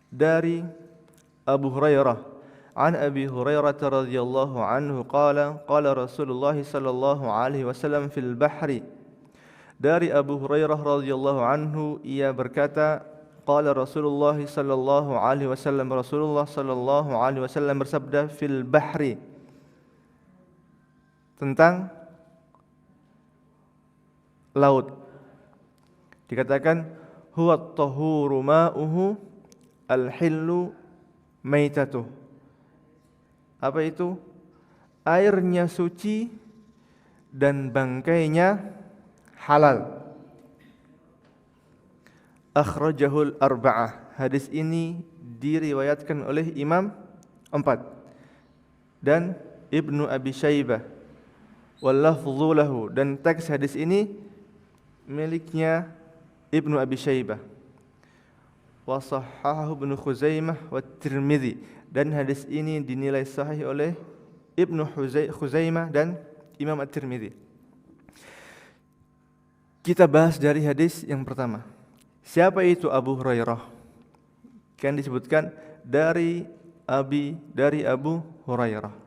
dari Abu Hurairah. An Abi Hurairah radhiyallahu anhu qala Rasulullah sallallahu alaihi wasallam fil bahri. Dari Abu Hurairah radhiyallahu anhu ia berkata, qala Rasulullah sallallahu alaihi wasallam, Rasulullah sallallahu alaihi wasallam bersabda fil bahri, tentang laut. Dikatakan huwa at-tahuru ma'uhu al-hillu maitatuh. Apa itu? Airnya suci dan bangkainya halal. Akhrajahul arba'ah. Hadis ini diriwayatkan oleh Imam 4 dan Ibnu Abi Syaibah. Wal lafdhu lahu, dan teks hadis ini miliknya Ibnu Abi Syaibah. Wa sahhahahu Ibnu Khuzaimah wa Tirmidzi, dan hadis ini dinilai sahih oleh Ibnu Khuzaimah dan Imam At-Tirmidzi. Kita bahas dari hadis yang pertama. Siapa itu Abu Hurairah? Kan disebutkan dari Abu Hurairah.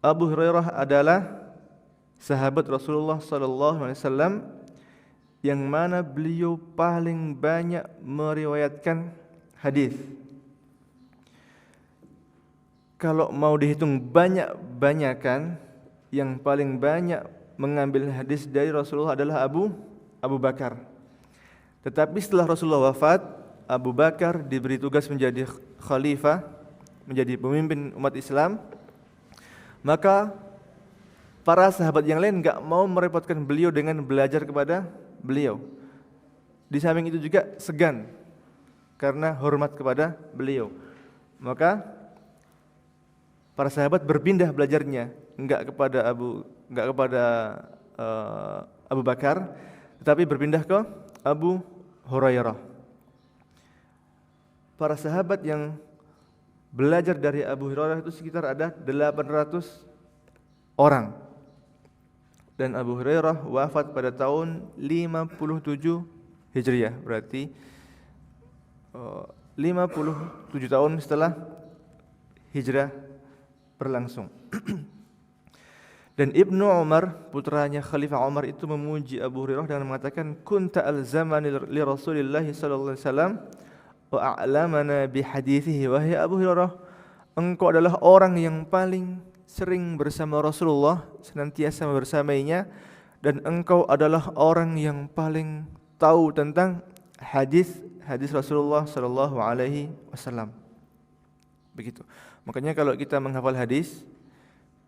Abu Hurairah adalah sahabat Rasulullah sallallahu alaihi wasallam yang mana beliau paling banyak meriwayatkan hadis. Kalau mau dihitung banyak-banyakan, yang paling banyak mengambil hadis dari Rasulullah adalah Abu Bakar. Tetapi setelah Rasulullah wafat, Abu Bakar diberi tugas menjadi khalifah, menjadi pemimpin umat Islam. Maka para sahabat yang lain enggak mau merepotkan beliau dengan belajar kepada beliau. Di samping itu juga segan karena hormat kepada beliau. Maka para sahabat berpindah belajarnya, enggak kepada Abu Bakar, tetapi berpindah ke Abu Hurairah. Para sahabat yang belajar dari Abu Hurairah itu sekitar ada 800 orang. Dan Abu Hurairah wafat pada tahun 57 Hijriah, berarti 57 tahun setelah hijrah berlangsung. Dan Ibnu Umar, putranya Khalifah Umar, itu memuji Abu Hurairah dengan mengatakan, kunta al-zamani li Rasulillah sallallahu alaihi wasallam wa a'lamana bi hadithihi. Wahai Abu Hurairah, engkau adalah orang yang paling sering bersama Rasulullah, senantiasa bersamainya, dan engkau adalah orang yang paling tahu tentang hadis Rasulullah sallallahu alaihi wasallam. Begitu. Makanya kalau kita menghafal hadis,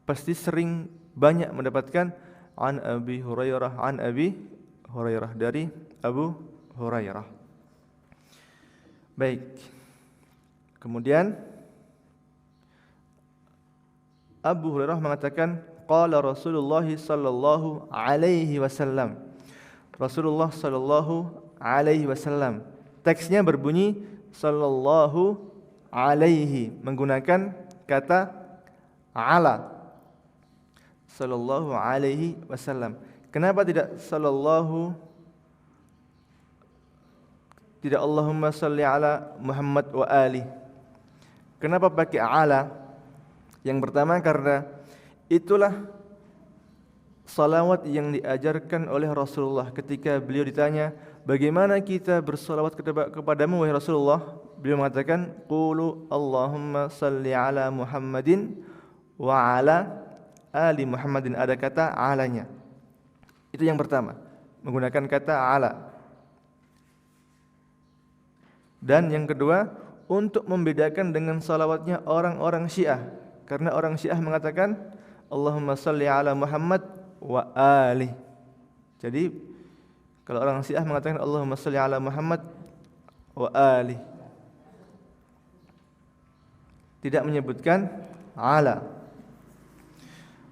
pasti sering banyak mendapatkan an Abi Hurairah dari Abu Hurairah. Baik. Kemudian Abu Hurairah mengatakan qala Rasulullah sallallahu alaihi wasallam. Rasulullah sallallahu alaihi wasallam. Teksnya berbunyi sallallahu alaihi, menggunakan kata ala. Sallallahu alaihi wasallam. Kenapa tidak sallallahu, tidak Allahumma salli ala Muhammad wa ali? Kenapa pakai ala? Yang pertama karena itulah salawat yang diajarkan oleh Rasulullah. Ketika beliau ditanya, bagaimana kita bersalawat kepadamu wahai Rasulullah? Beliau mengatakan, qulu Allahumma salli ala Muhammadin wa ala ali Muhammadin. Ada kata alanya. Itu yang pertama, menggunakan kata ala. Dan yang kedua, untuk membedakan dengan salawatnya orang-orang Syiah. Karena orang Syiah mengatakan Allahumma salli ala Muhammad wa ali. Jadi kalau orang Syiah mengatakan Allahumma salli ala Muhammad wa ali, tidak menyebutkan ala.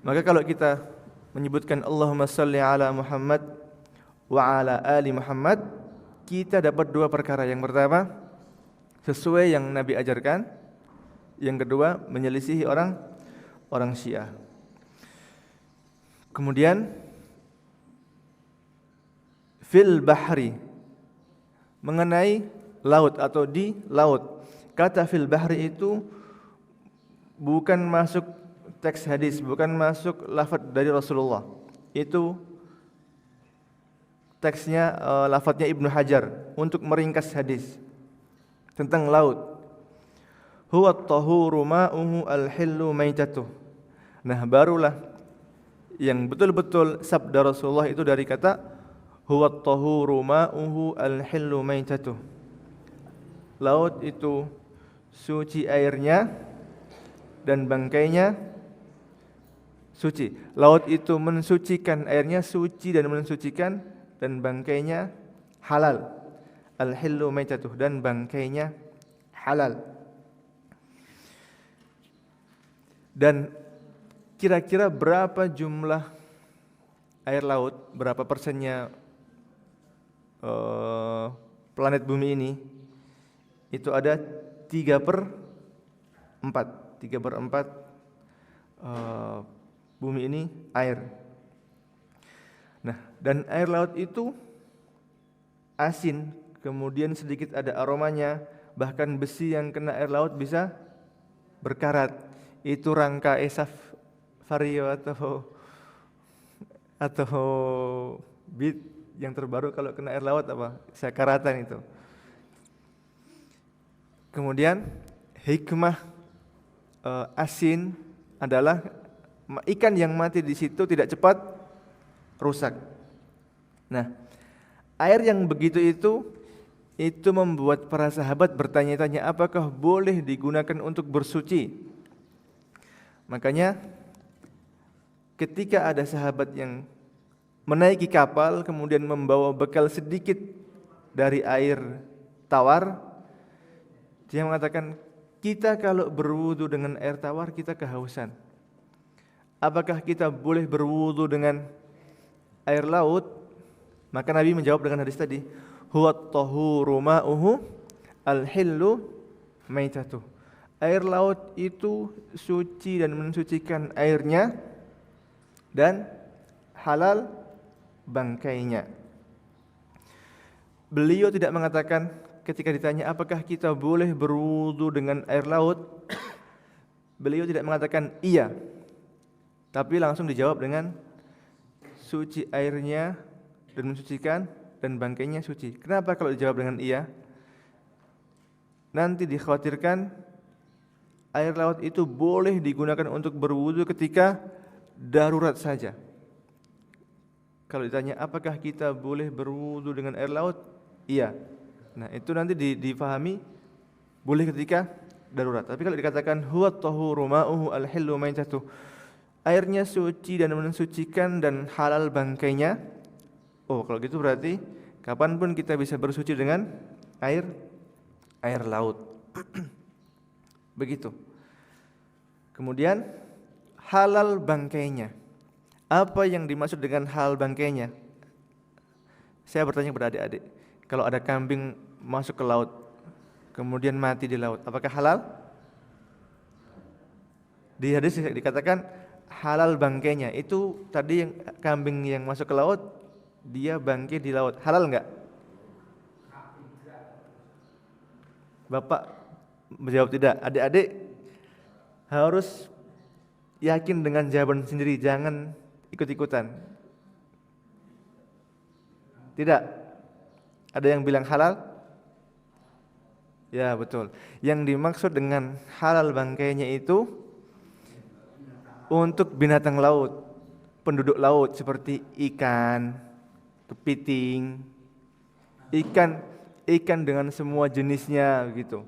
Maka kalau kita menyebutkan Allahumma salli ala Muhammad wa ala ali Muhammad, kita dapat dua perkara. Yang pertama, sesuai yang Nabi ajarkan. Yang kedua, menyelisihi orang Syiah. Kemudian fil bahri, mengenai laut atau di laut. Kata fil bahri itu bukan masuk teks hadis, bukan masuk lafaz dari Rasulullah. Itu teksnya lafadznya Ibnu Hajar untuk meringkas hadis tentang laut. Huwa at-tahuru ma'uhu al-hillu maitatuh. Nah, barulah yang betul-betul sabda Rasulullah itu dari kata huwa at-tahuru ma'uhu al-hillu maitatuh. Laut itu suci airnya dan bangkainya suci. Laut itu mensucikan, airnya suci dan mensucikan, dan bangkainya halal. Al-hillu maitatuh, dan bangkainya halal. Dan kira-kira berapa jumlah air laut, berapa persennya planet bumi ini? Itu ada 3/4 bumi ini air. Nah, dan air laut itu asin, kemudian sedikit ada aromanya, bahkan besi yang kena air laut bisa berkarat. Itu rangka esaf vario atau bit yang terbaru kalau kena air laut apa? Sakaratan itu. Kemudian hikmah asin adalah ikan yang mati di situ tidak cepat rusak. Nah, air yang begitu itu membuat para sahabat bertanya-tanya apakah boleh digunakan untuk bersuci. Makanya ketika ada sahabat yang menaiki kapal kemudian membawa bekal sedikit dari air tawar, dia mengatakan, kita kalau berwudu dengan air tawar kita kehausan. Apakah kita boleh berwudu dengan air laut? Maka Nabi menjawab dengan hadis tadi, huwa at-tahuru ma'uhu al-hillu maitatuh. Air laut itu suci dan mensucikan airnya dan halal bangkainya. Beliau tidak mengatakan ketika ditanya apakah kita boleh berwudu dengan air laut, beliau tidak mengatakan iya, tapi langsung dijawab dengan suci airnya dan mensucikan dan bangkainya suci. Kenapa kalau dijawab dengan iya? Nanti dikhawatirkan air laut itu boleh digunakan untuk berwudu ketika darurat saja. Kalau ditanya apakah kita boleh berwudu dengan air laut? Iya. Nah, itu nanti difahami boleh ketika darurat. Tapi kalau dikatakan huwa at-tahuru ma'uhu al-hillu maitatuh, airnya suci dan mensucikan dan halal bangkainya. Oh, kalau gitu berarti kapanpun kita bisa bersuci dengan air laut. Begitu. Kemudian halal bangkainya. Apa yang dimaksud dengan halal bangkainya? Saya bertanya kepada adik-adik, kalau ada kambing masuk ke laut, kemudian mati di laut, apakah halal? Di hadis dikatakan halal bangkainya. Itu tadi yang kambing yang masuk ke laut, dia bangkai di laut. Halal enggak? Bapak menjawab tidak. Adik-adik harus yakin dengan jawaban sendiri, jangan ikut-ikutan. Tidak. Ada yang bilang halal? Ya, betul. Yang dimaksud dengan halal bangkainya itu untuk binatang laut, penduduk laut seperti ikan, kepiting, ikan dengan semua jenisnya gitu.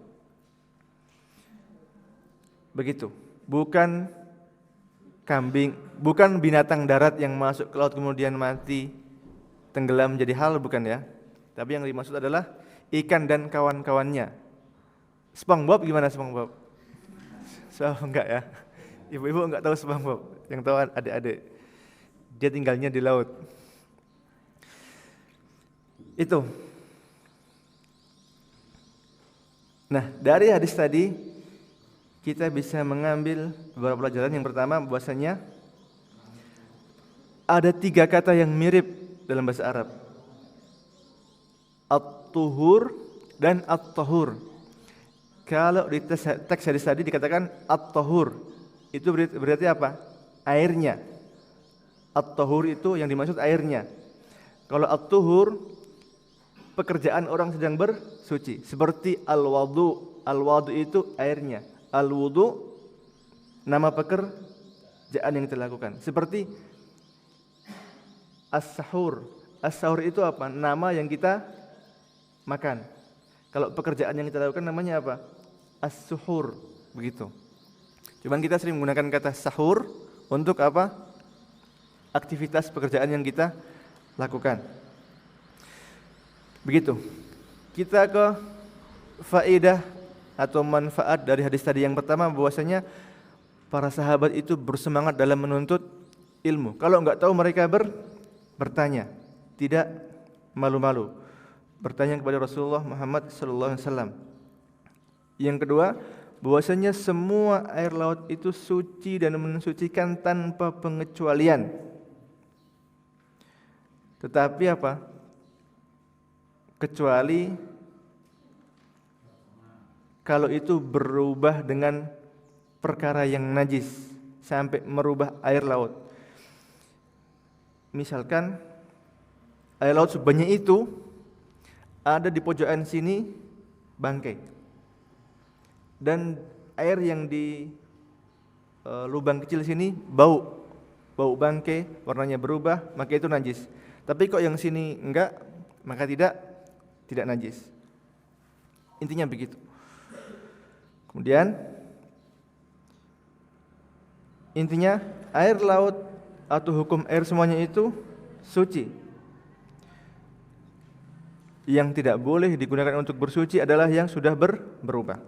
Begitu. Bukan kambing, bukan binatang darat yang masuk ke laut kemudian mati, tenggelam jadi halal, bukan ya. Tapi yang dimaksud adalah ikan dan kawan-kawannya. SpongeBob gimana SpongeBob? Enggak ya. Ibu-ibu enggak tahu SpongeBob, yang tahu adik-adik. Dia tinggalnya di laut. Itu. Nah, dari hadis tadi kita bisa mengambil beberapa pelajaran. Yang pertama, bahwasanya ada 3 kata yang mirip dalam bahasa Arab. At-tuhur, dan at-tahur. Kalau di teks hadis tadi dikatakan at-tahur, itu berarti apa? Airnya. At-tahur itu yang dimaksud airnya. Kalau at-tuhur, pekerjaan orang sedang bersuci. Seperti al-wudu. Al-wudu itu airnya. Al-wudu, nama pekerjaan yang kita lakukan. Seperti as-sahur. As-sahur itu apa? Nama yang kita makan. Kalau pekerjaan yang kita lakukan namanya apa? As-suhur. Begitu. Cuman kita sering menggunakan kata sahur untuk apa? Aktivitas pekerjaan yang kita lakukan. Begitu. Kita ke faedah atau manfaat dari hadis tadi. Yang pertama bahwasanya para sahabat itu bersemangat dalam menuntut ilmu. Kalau enggak tahu mereka bertanya, tidak malu-malu bertanya kepada Rasulullah Muhammad sallallahu alaihi wasallam. Yang kedua, bahwasanya semua air laut itu suci dan mensucikan tanpa pengecualian. Tetapi apa? Kecuali kalau itu berubah dengan perkara yang najis sampai merubah air laut. Misalkan air laut sebanyak itu ada di pojokan sini bangkai, dan air yang di lubang kecil sini bau bangkai, warnanya berubah, maka itu najis. Tapi kok yang sini enggak, maka tidak najis. Intinya begitu. Kemudian intinya air laut atau hukum air semuanya itu suci. Yang tidak boleh digunakan untuk bersuci adalah yang sudah berubah.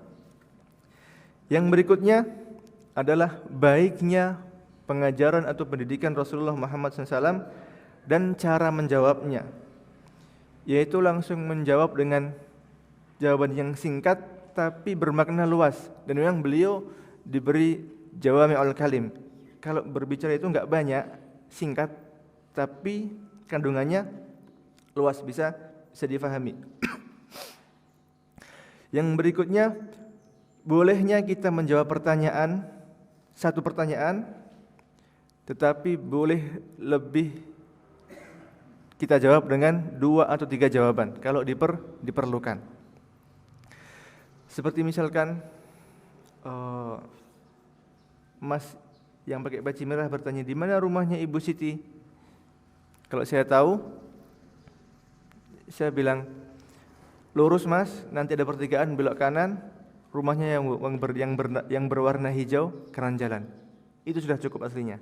Yang berikutnya adalah baiknya pengajaran atau pendidikan Rasulullah Muhammad SAW dan cara menjawabnya, yaitu langsung menjawab dengan jawaban yang singkat tapi bermakna luas. Dan memang beliau diberi jawami'ul kalim. Kalau berbicara itu enggak banyak, singkat, tapi kandungannya luas, bisa difahami. Yang berikutnya, bolehnya kita menjawab satu pertanyaan, tetapi boleh lebih kita jawab dengan 2 atau 3 jawaban kalau diperlukan. Seperti misalkan Mas yang pakai baci merah bertanya, di mana rumahnya Ibu Siti? Kalau saya tahu, saya bilang, lurus Mas, nanti ada pertigaan, belok kanan, rumahnya yang berwarna hijau, kanan jalan. Itu sudah cukup aslinya.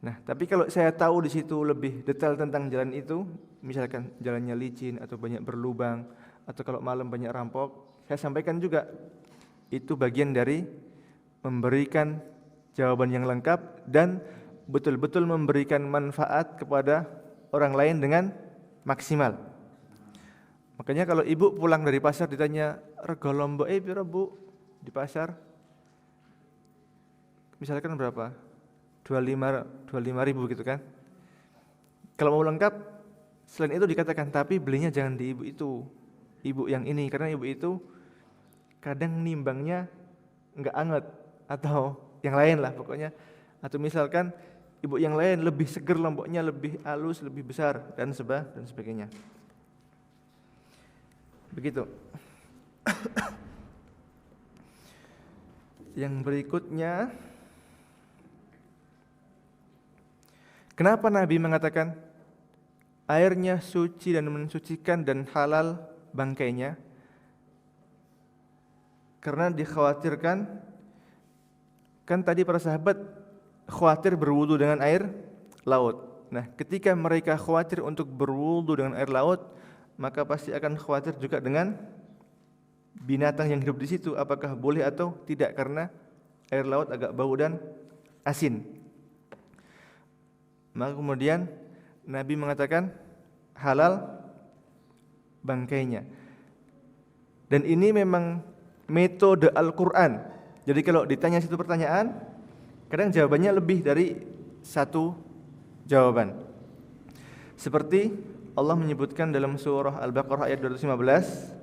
Nah, tapi kalau saya tahu di situ lebih detail tentang jalan itu, misalkan jalannya licin atau banyak berlubang, atau kalau malam banyak rampok, saya sampaikan juga. Itu bagian dari memberikan jawaban yang lengkap dan betul-betul memberikan manfaat kepada orang lain dengan maksimal. Makanya kalau ibu pulang dari pasar ditanya, rego lombok piro Bu di pasar? Misalkan berapa? 25 ribu gitu kan. Kalau mau lengkap, selain itu dikatakan, tapi belinya jangan di ibu itu, ibu yang ini, karena ibu itu kadang nimbangnya enggak anget, atau yang lain lah pokoknya. Atau misalkan ibu yang lain lebih seger lomboknya, lebih halus, lebih besar, dan sebagainya. Begitu. Yang berikutnya, kenapa Nabi mengatakan airnya suci dan mensucikan dan halal bangkainya? Karena dikhawatirkan, kan tadi para sahabat khawatir berwudu dengan air laut. Nah, ketika mereka khawatir untuk berwudu dengan air laut, maka pasti akan khawatir juga dengan binatang yang hidup di situ, apakah boleh atau tidak, karena air laut agak bau dan asin. Maka kemudian Nabi mengatakan halal bangkainya. Dan ini memang metode Al-Quran. Jadi kalau ditanya satu pertanyaan, kadang jawabannya lebih dari satu jawaban. Seperti Allah menyebutkan dalam surah Al-Baqarah ayat 215,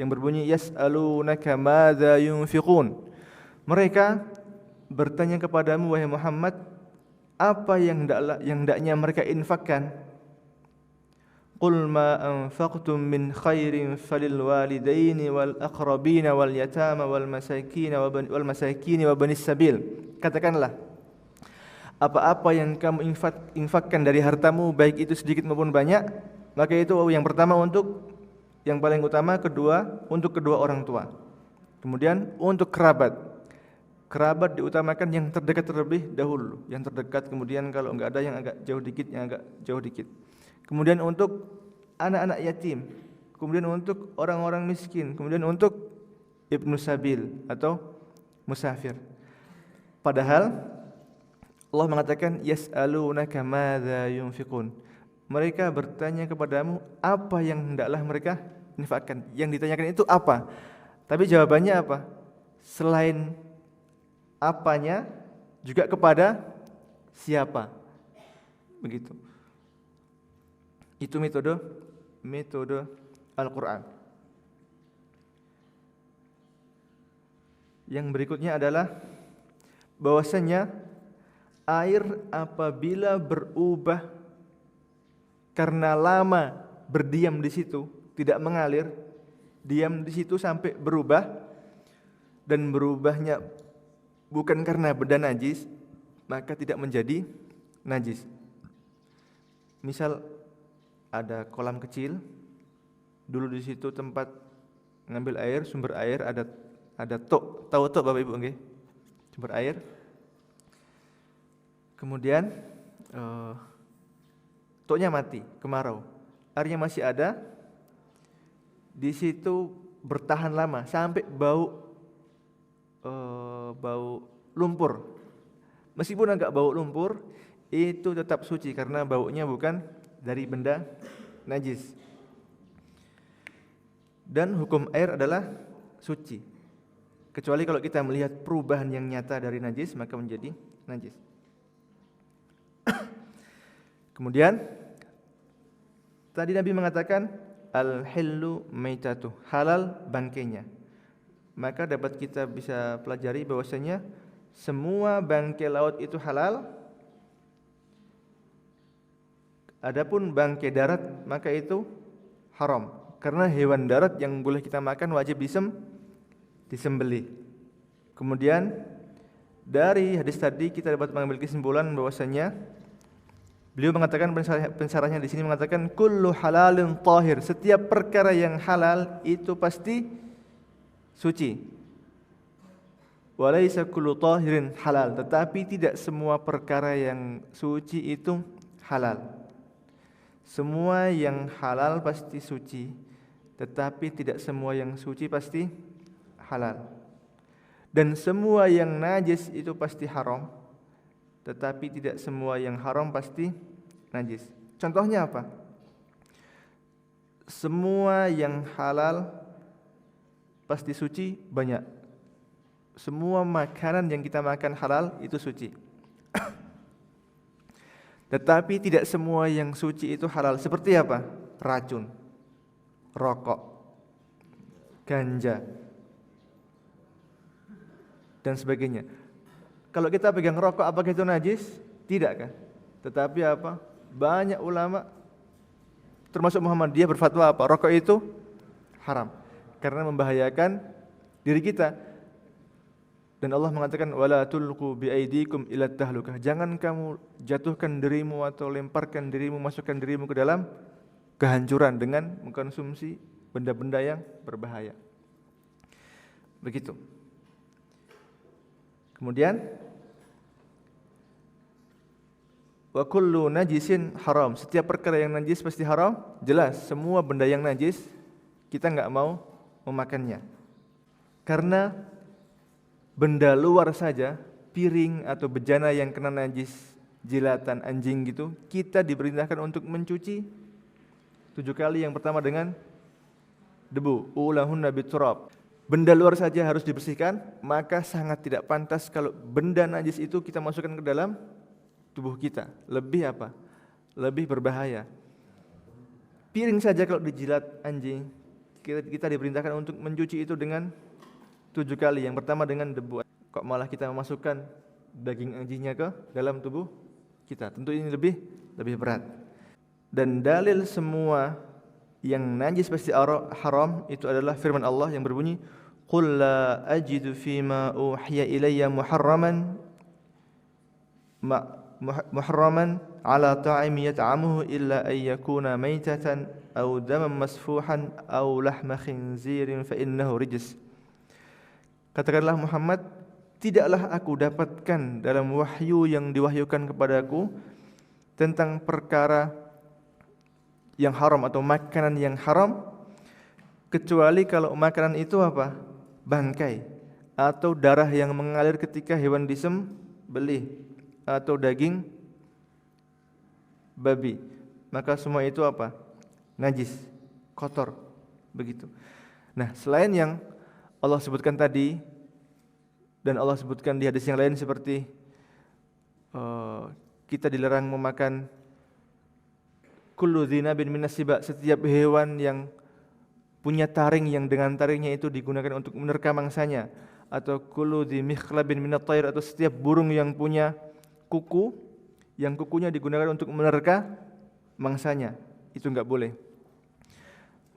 yang berbunyi yas'alunaka madza yunfiqun. Mereka bertanya kepadamu wahai Muhammad, apa yang hendaknya mereka infakkan? Qul ma anfaqtum min khairin falil walidaini wal aqrabina wal yatama wal masakin wa banis sabil. Katakanlah, apa-apa yang kamu infakkan dari hartamu, baik itu sedikit maupun banyak, maka itu yang pertama untuk yang paling utama, kedua untuk kedua orang tua. Kemudian untuk kerabat. Kerabat diutamakan yang terdekat terlebih dahulu, yang terdekat, kemudian kalau enggak ada yang agak jauh dikit, yang agak jauh dikit. Kemudian untuk anak-anak yatim, kemudian untuk orang-orang miskin, kemudian untuk ibnu sabil atau musafir. Padahal Allah mengatakan yas'alunaka madza yunfiqun. Mereka bertanya kepadamu apa yang hendaklah mereka infakkan. Yang ditanyakan itu apa? Tapi jawabannya apa? Selain apanya juga kepada siapa? Begitu. Itu metode Al-Quran. Yang berikutnya adalah bahwasanya air apabila berubah karena lama berdiam di situ, tidak mengalir, diam di situ sampai berubah, dan berubahnya bukan karena benda najis, maka tidak menjadi najis. Misal ada kolam kecil, dulu di situ tempat ngambil air, sumber air, ada tahu Bapak Ibu nggih? Sumber air. Kemudian toknya mati, kemarau. Airnya masih ada. Di situ bertahan lama sampai bau lumpur. Meskipun agak bau lumpur, itu tetap suci karena baunya bukan dari benda najis. Dan hukum air adalah suci. Kecuali kalau kita melihat perubahan yang nyata dari najis, maka menjadi najis. Kemudian tadi Nabi mengatakan al-hillu maitatu, halal bangkainya. Maka dapat kita bisa pelajari bahwasanya semua bangkai laut itu halal. Adapun bangkai darat maka itu haram, karena hewan darat yang boleh kita makan wajib disembelih. Kemudian dari hadis tadi kita dapat mengambil kesimpulan bahwasanya beliau mengatakan, pensarahnya di sini mengatakan kullu halalin tahir, setiap perkara yang halal itu pasti suci. Walaisa kullu tahirin halal, tetapi tidak semua perkara yang suci itu halal. Semua yang halal pasti suci, tetapi tidak semua yang suci pasti halal. Dan semua yang najis itu pasti haram, tetapi tidak semua yang haram pasti najis. Contohnya apa? Semua yang halal pasti suci banyak. Semua makanan yang kita makan halal itu suci. Tetapi tidak semua yang suci itu halal. Seperti apa? Racun, rokok, ganja, dan sebagainya. Kalau kita pegang rokok, apakah itu najis? Tidak kan? Tetapi apa? Banyak ulama termasuk Muhammadiyah berfatwa apa? Rokok itu haram karena membahayakan diri kita. Dan Allah mengatakan wala tulqu biaidikum ila tahlukah. Jangan kamu jatuhkan dirimu atau lemparkan dirimu, masukkan dirimu ke dalam kehancuran dengan mengkonsumsi benda-benda yang berbahaya. Begitu. Kemudian wa kullu najisin haram. Setiap perkara yang najis pasti haram. Jelas semua benda yang najis kita enggak mau memakannya. Karena benda luar saja, piring atau bejana yang kena najis, jilatan anjing gitu, kita diperintahkan untuk mencuci 7 kali. Yang pertama dengan debu, ulahunna biturab. Benda luar saja harus dibersihkan, maka sangat tidak pantas kalau benda najis itu kita masukkan ke dalam tubuh kita. Lebih apa? Lebih berbahaya. Piring saja kalau dijilat anjing, kita diperintahkan untuk mencuci itu dengan 7 kali. Yang pertama dengan debu. Kok malah kita memasukkan daging anjingnya ke dalam tubuh kita? Tentu ini lebih berat. Dan dalil semua yang najis pasti haram itu adalah firman Allah yang berbunyi, "Qul la ajidu fima uhiya ilayya muharraman ala ta'imi yat'amuhu illa ay yakuna maytatan aw daman masfuhan aw lahma khinzirin fa innahu rijs." Katakanlah Muhammad, tidaklah aku dapatkan dalam wahyu yang diwahyukan kepadaku tentang perkara yang haram atau makanan yang haram, kecuali kalau makanan itu apa? Bangkai atau darah yang mengalir ketika hewan disembelih atau daging babi. Maka semua itu apa? Najis, kotor, begitu. Nah, selain yang Allah sebutkan tadi dan Allah sebutkan di hadis yang lain seperti kita dilarang memakan kullu dzinabin minas siba, setiap hewan yang punya taring yang dengan taringnya itu digunakan untuk menerka mangsanya, atau kullu dzimikhlabin minat thair, atau setiap burung yang punya kuku yang kukunya digunakan untuk menerka mangsanya, itu enggak boleh.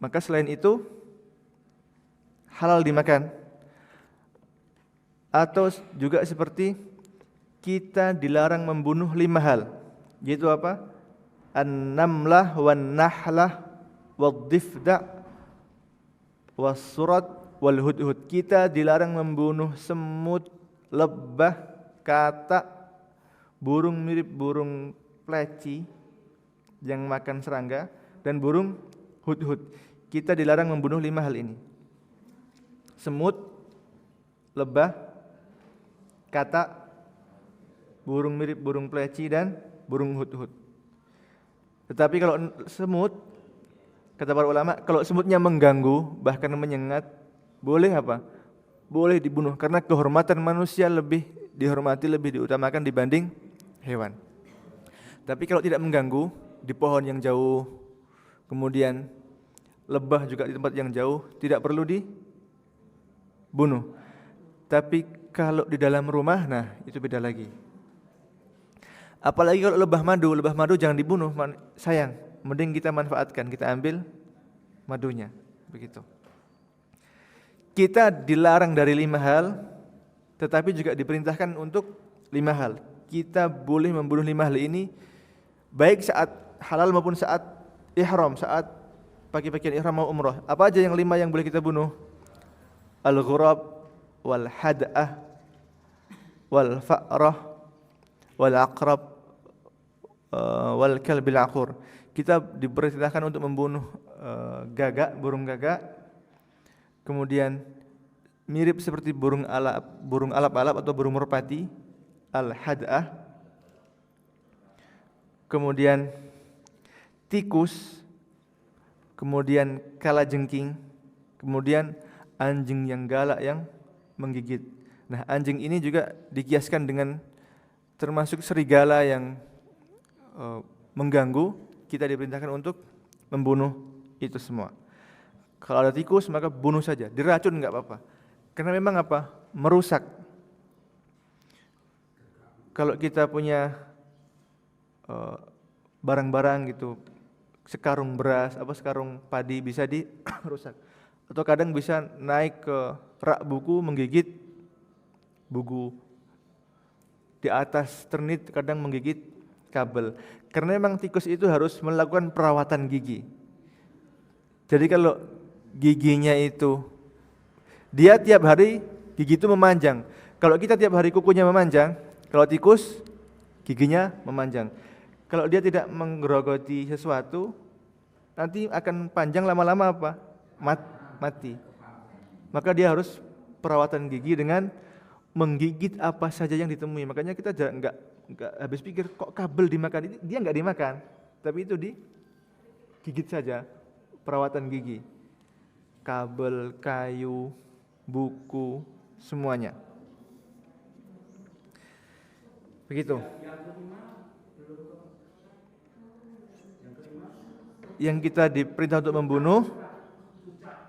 Maka selain itu halal dimakan. Atau juga seperti kita dilarang membunuh 5 hal, yaitu apa? An-namlah wan-nahlah wad-difda' was-surat wal-hudhud. Kita dilarang membunuh semut, lebah, katak, burung mirip burung pleci yang makan serangga, dan burung hudhud. Kita dilarang membunuh 5 hal ini. Semut, lebah, katak, burung mirip burung pleci, dan burung hudhud. Tetapi kalau semut, kata para ulama, kalau semutnya mengganggu bahkan menyengat, boleh apa? Boleh dibunuh, karena kehormatan manusia lebih dihormati, lebih diutamakan dibanding hewan. Tapi kalau tidak mengganggu, di pohon yang jauh, kemudian lebah juga di tempat yang jauh, tidak perlu dibunuh. Tapi kalau di dalam rumah, nah itu beda lagi. Apalagi kalau lebah madu jangan dibunuh, sayang. Mending kita manfaatkan, kita ambil madunya, begitu. Kita dilarang dari 5 hal, tetapi juga diperintahkan untuk 5 hal. Kita boleh membunuh 5 hal ini, baik saat halal maupun saat ihram, saat pakai pakaian ihram mau umrah. Apa aja yang 5 yang boleh kita bunuh? Al-ghurab, wal had'ah, wal fa'rah, wal aqrab, wal kalbil aqur. Kita diperintahkan untuk membunuh gagak, burung gagak, kemudian mirip seperti burung alap-alap atau burung merpati, al-had'ah, kemudian tikus, kemudian kalajengking, kemudian anjing yang galak yang menggigit. Nah, anjing ini juga dikiaskan dengan termasuk serigala yang mengganggu. Kita diperintahkan untuk membunuh itu semua. Kalau ada tikus maka bunuh saja, diracun enggak apa-apa. Karena memang apa? Merusak. Kalau kita punya barang-barang gitu, sekarung beras, sekarung padi bisa dirusak. Atau kadang bisa naik ke rak buku menggigit buku. Di atas ternit kadang menggigit kabel. Karena memang tikus itu harus melakukan perawatan gigi. Jadi kalau giginya itu, dia tiap hari gigi itu memanjang. Kalau kita tiap hari kukunya memanjang, kalau tikus giginya memanjang. Kalau dia tidak menggerogoti sesuatu, nanti akan panjang, lama-lama apa? Mati. Maka dia harus perawatan gigi dengan menggigit apa saja yang ditemui. Makanya kita enggak habis pikir kok kabel dimakan. Dia enggak dimakan, tapi itu digigit saja. Perawatan gigi, kabel, kayu, buku, semuanya. Begitu. Yang kita diperintah untuk membunuh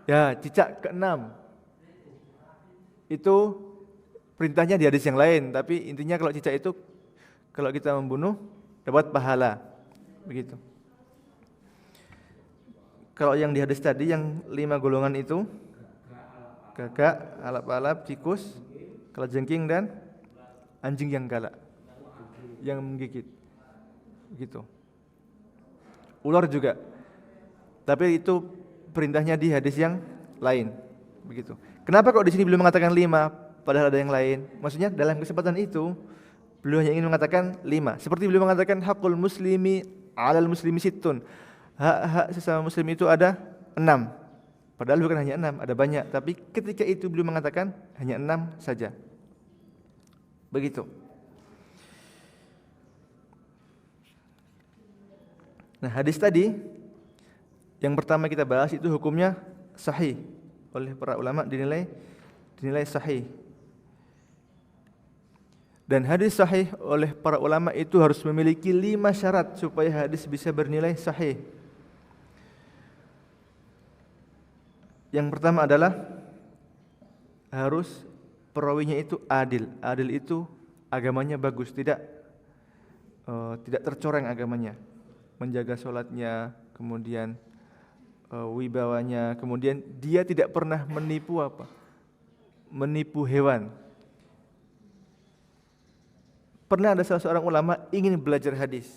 Ya, cicak keenam. Itu perintahnya di hadis yang lain, tapi intinya kalau cicak itu kalau kita membunuh dapat pahala. Begitu. Kalau yang di hadis tadi yang 5 golongan itu gagak, alap-alap, tikus, kalajengking dan anjing yang galak, yang menggigit. Begitu. Ular juga. Tapi itu perintahnya di hadis yang lain. Begitu. Kenapa kok di sini beliau mengatakan 5 padahal ada yang lain? Maksudnya dalam kesempatan itu beliau hanya ingin mengatakan 5. Seperti beliau mengatakan hakul muslimi 'alal muslimi sittun. Hak-hak sesama muslim itu ada 6. Padahal bukan hanya 6, ada banyak. Tapi ketika itu beliau mengatakan hanya 6 saja. Begitu. Nah, hadis tadi yang pertama kita bahas itu hukumnya sahih. Oleh para ulama dinilai sahih. Dan hadis sahih oleh para ulama itu harus memiliki 5 syarat supaya hadis bisa bernilai sahih. Yang pertama adalah harus perawinya itu adil. Adil itu agamanya bagus, tidak tercoreng agamanya. Menjaga sholatnya, kemudian wibawanya, kemudian dia tidak pernah menipu hewan. Pernah ada salah seorang ulama ingin belajar hadis,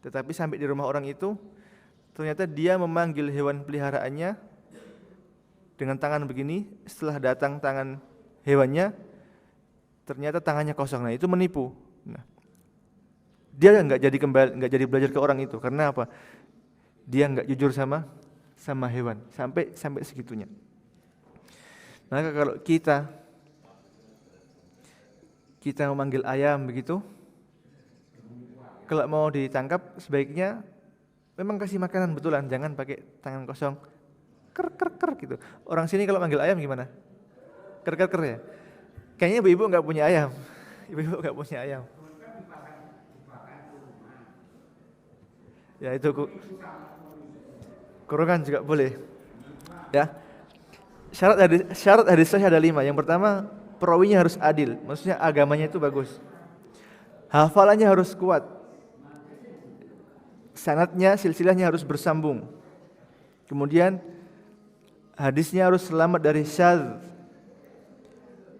tetapi sampai di rumah orang itu ternyata dia memanggil hewan peliharaannya dengan tangan begini. Setelah datang tangan hewannya, ternyata tangannya kosong. Nah, itu menipu. Nah, dia nggak jadi belajar ke orang itu. Karena apa? Dia nggak jujur sama hewan sampai segitunya. Maka kalau kita memanggil ayam begitu, kalau mau ditangkap sebaiknya memang kasih makanan betulan, jangan pakai tangan kosong. Ker gitu. Orang sini kalau manggil ayam gimana? Ker ya. Kayaknya ibu-ibu nggak punya ayam. Ibu-ibu nggak punya ayam. Ya itu kurungan juga boleh. Ya. Syarat hadis sahih ada 5. Yang pertama, perawinya harus adil. Maksudnya agamanya itu bagus. Hafalannya harus kuat. Sanadnya, silsilahnya harus bersambung. Kemudian hadisnya harus selamat dari syadz.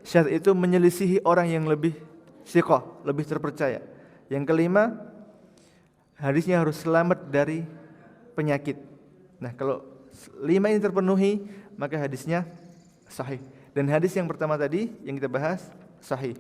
Syadz itu menyelisihi orang yang lebih thiqah, lebih terpercaya. Yang kelima, hadisnya harus selamat dari penyakit. Nah, kalau 5 ini terpenuhi, maka hadisnya sahih. Dan hadis yang pertama tadi yang kita bahas sahih.